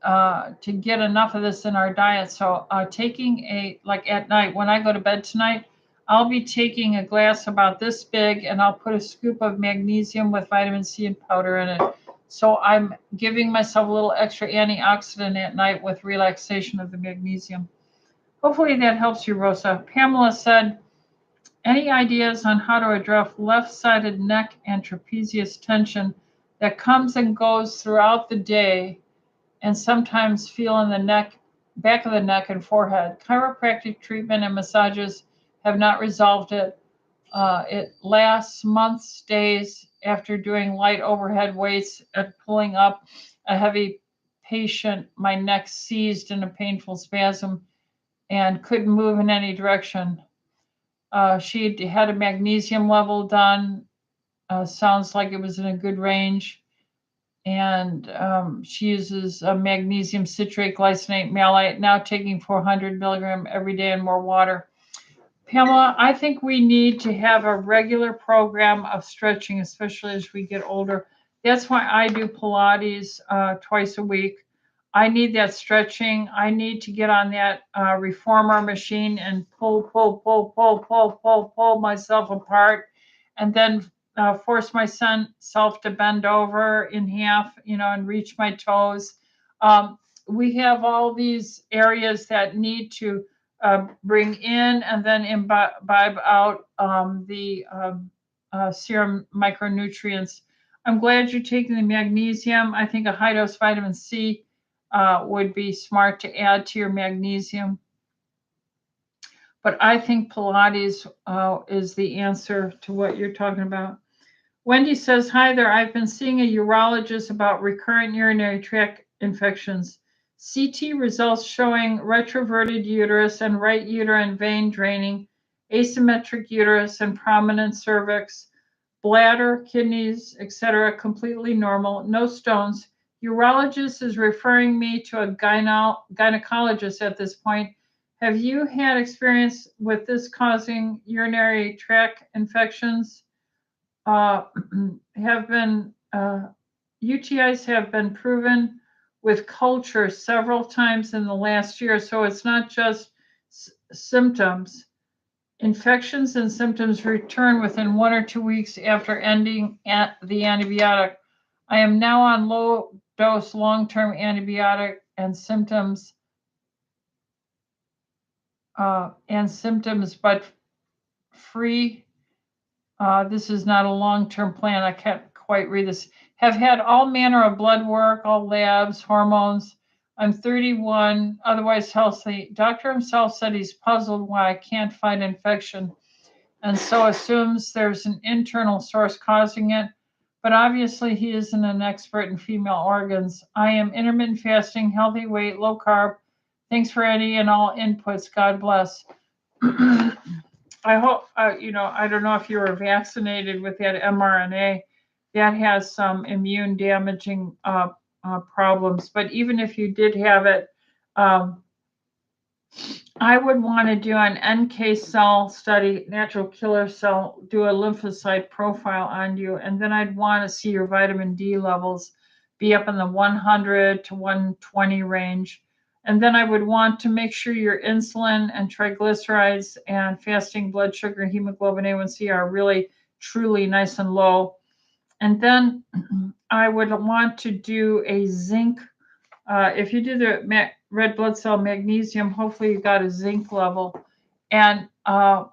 to get enough of this in our diet. So taking like at night, when I go to bed tonight, I'll be taking a glass about this big, and I'll put a scoop of magnesium with vitamin C and powder in it. So I'm giving myself a little extra antioxidant at night with relaxation of the magnesium. Hopefully that helps you, Rosa. Pamela said, any ideas on how to address left-sided neck and trapezius tension that comes and goes throughout the day and sometimes feel in the neck, back of the neck and forehead? Chiropractic treatment and massages have not resolved it. It lasts months, days after doing light overhead weights and pulling up a heavy patient. My neck seized in a painful spasm and couldn't move in any direction. She had a magnesium level done. Sounds like it was in a good range. And she uses magnesium citrate, glycinate, malate, now taking 400 milligram every day and more water. Pamela, I think we need to have a regular program of stretching, especially as we get older. That's why I do Pilates twice a week. I need that stretching. I need to get on that reformer machine and pull myself apart, and then force myself to bend over in half, and reach my toes. We have all these areas that need to bring in and then imbibe out the serum micronutrients. I'm glad you're taking the magnesium. I think a high dose vitamin C would be smart to add to your magnesium. But I think Pilates is the answer to what you're talking about. Wendy says, hi there. I've been seeing a urologist about recurrent urinary tract infections. CT results showing retroverted uterus and right uterine vein draining, asymmetric uterus and prominent cervix, bladder, kidneys, etc., completely normal, no stones. Urologist is referring me to a gynecologist at this point. Have you had experience with this causing urinary tract infections? UTIs have been proven with culture several times in the last year, so it's not just symptoms. Infections and symptoms return within 1 or 2 weeks after ending the antibiotic. I am now on low dose long-term antibiotic and symptoms but free. This is not a long-term plan. I can't quite read this. Have had all manner of blood work, all labs, hormones. I'm 31, otherwise healthy. Doctor himself said he's puzzled why I can't find infection, and so assumes there's an internal source causing it. But obviously he isn't an expert in female organs. I am intermittent fasting, healthy weight, low carb. Thanks for any and all inputs. God bless. I hope, I don't know if you were vaccinated with that mRNA. That has some immune damaging problems. But even if you did have it, I would want to do an NK cell study, natural killer cell, do a lymphocyte profile on you. And then I'd want to see your vitamin D levels be up in the 100 to 120 range. And then I would want to make sure your insulin and triglycerides and fasting blood sugar, hemoglobin A1C are really, truly nice and low. And then I would want to do a zinc. If you do the red blood cell magnesium, hopefully you got a zinc level. And kind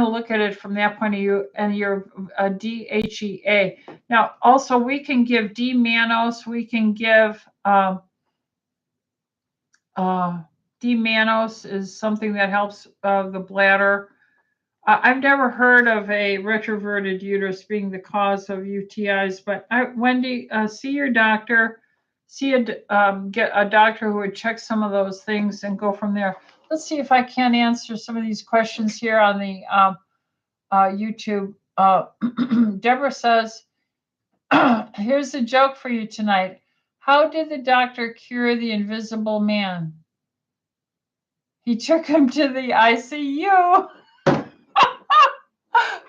of look at it from that point of view, and your DHEA. Now, also, we can give D-mannose. We can give D-mannose is something that helps the bladder. I've never heard of a retroverted uterus being the cause of UTIs, but Wendy, see your doctor. Get a doctor who would check some of those things and go from there. Let's see if I can answer some of these questions here on the YouTube. Deborah says, here's a joke for you tonight. How did the doctor cure the invisible man? He took him to the ICU.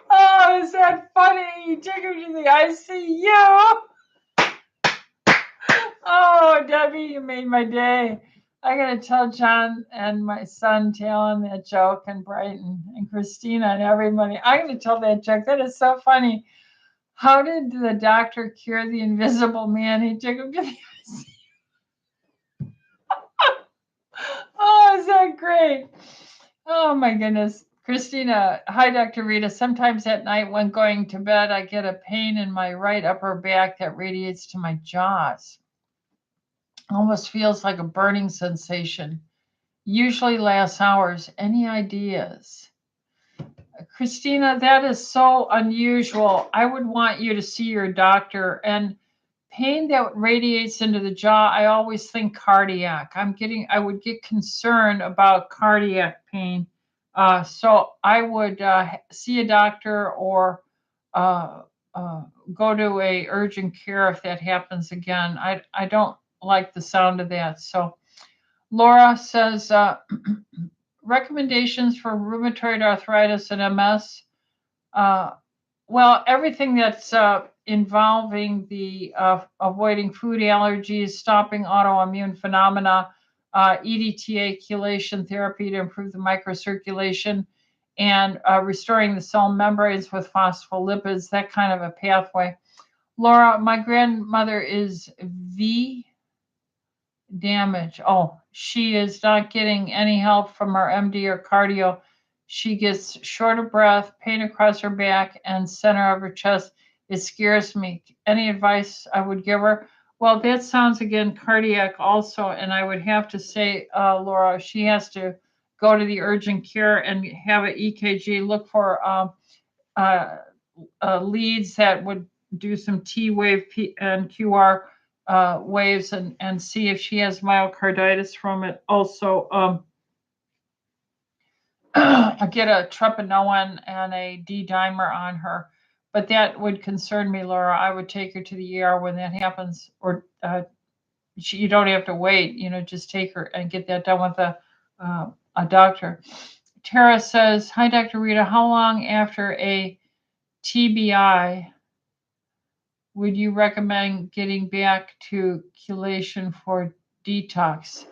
Oh, is that funny? He took him to the ICU. Oh, Debbie, you made my day. I gotta tell John and my son Talon that joke, and Brighton and Christina and everybody. I'm gonna tell that joke. That is so funny. How did the doctor cure the invisible man? He took him to the ICU. Oh, is that great? Oh my goodness. Christina, hi, Dr. Rita. Sometimes at night when going to bed, I get a pain in my right upper back that radiates to my jaws. Almost feels like a burning sensation. Usually lasts hours. Any ideas? Christina, that is so unusual. I would want you to see your doctor. And pain that radiates into the jaw, I always think cardiac. I would get concerned about cardiac pain. So I would see a doctor or uh, go to a urgent care if that happens again. I don't like the sound of that. So Laura says, recommendations for rheumatoid arthritis and MS. Uh, well, everything that's involving the avoiding food allergies, stopping autoimmune phenomena, EDTA chelation therapy to improve the microcirculation, and restoring the cell membranes with phospholipids, that kind of a pathway. Laura, my grandmother is V damage. Oh, she is not getting any help from her MD or cardio. She gets short of breath, pain across her back and center of her chest. It scares me. Any advice I would give her? Well, that sounds again cardiac also, and I would have to say, Laura, she has to go to the urgent care and have an EKG. Look for leads that would do some T wave and QR waves and see if she has myocarditis from it. Also, get a tropanoin and a D-dimer on her. But that would concern me, Laura. I would take her to the ER when that happens, or you don't have to wait. Just take her and get that done with a doctor. Tara says, "Hi, Dr. Rita. How long after a TBI would you recommend getting back to chelation for detox?"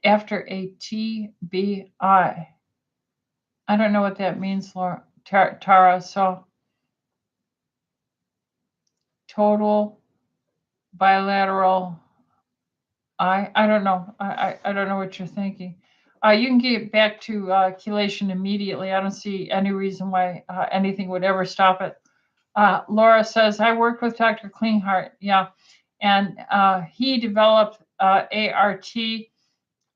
After a TBI. I don't know what that means, Laura, Tara. So total bilateral. I don't know. I don't know what you're thinking. You can get back to chelation immediately. I don't see any reason why anything would ever stop it. Laura says, I worked with Dr. Klinghardt. Yeah. And he developed ART.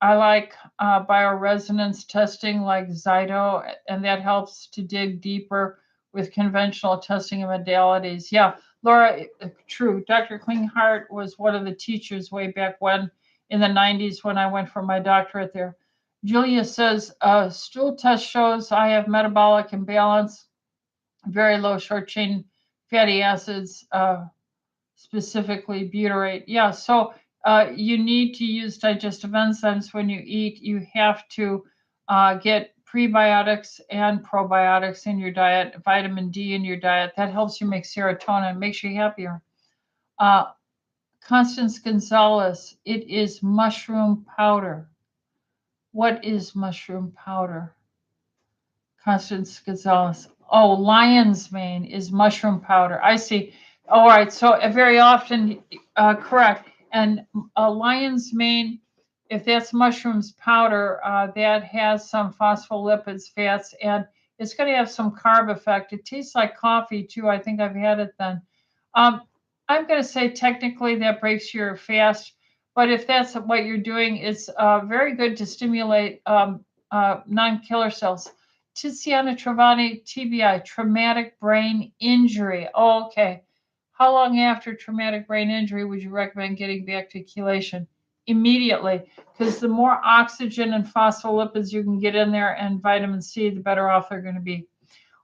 I like bioresonance testing like Zyto, and that helps to dig deeper with conventional testing modalities. Yeah, Laura, true. Dr. Klinghardt was one of the teachers way back when in the 90s when I went for my doctorate there. Julia says, stool test shows I have metabolic imbalance, very low short chain fatty acids, specifically butyrate. Yeah, so you need to use digestive enzymes when you eat. You have to get prebiotics and probiotics in your diet, vitamin D in your diet. That helps you make serotonin, makes you happier. Constance Gonzalez, it is mushroom powder. What is mushroom powder? Constance Gonzalez. Oh, lion's mane is mushroom powder. I see. All right. So very often, correct. And lion's mane, if that's mushrooms powder, that has some phospholipids, fats, and it's going to have some carb effect. It tastes like coffee too. I think I've had it then. I'm going to say technically that breaks your fast, but if that's what you're doing, it's very good to stimulate non-killer cells. Tiziana Travani, TBI, traumatic brain injury. Oh, okay. How long after traumatic brain injury would you recommend getting back to chelation? Immediately, because the more oxygen and phospholipids you can get in there and vitamin C, the better off they're going to be.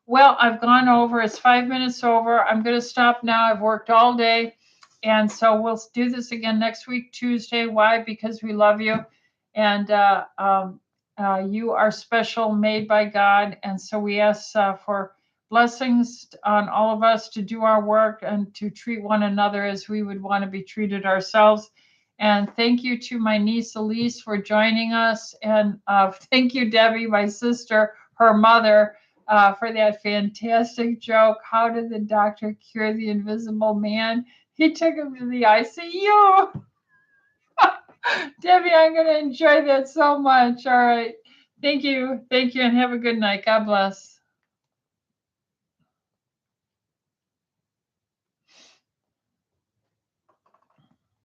Well, I've gone over. It's 5 minutes over. I'm going to stop now. I've worked all day. And so we'll do this again next week, Tuesday. Why? Because we love you. And You are special, made by God. And so we ask for blessings on all of us to do our work and to treat one another as we would want to be treated ourselves. And thank you to my niece Elise for joining us. And thank you, Debbie, my sister, her mother, for that fantastic joke. How did the doctor cure the invisible man? He took him to the ICU. Debbie, I'm going to enjoy that so much. All right. Thank you. Thank you, and have a good night. God bless.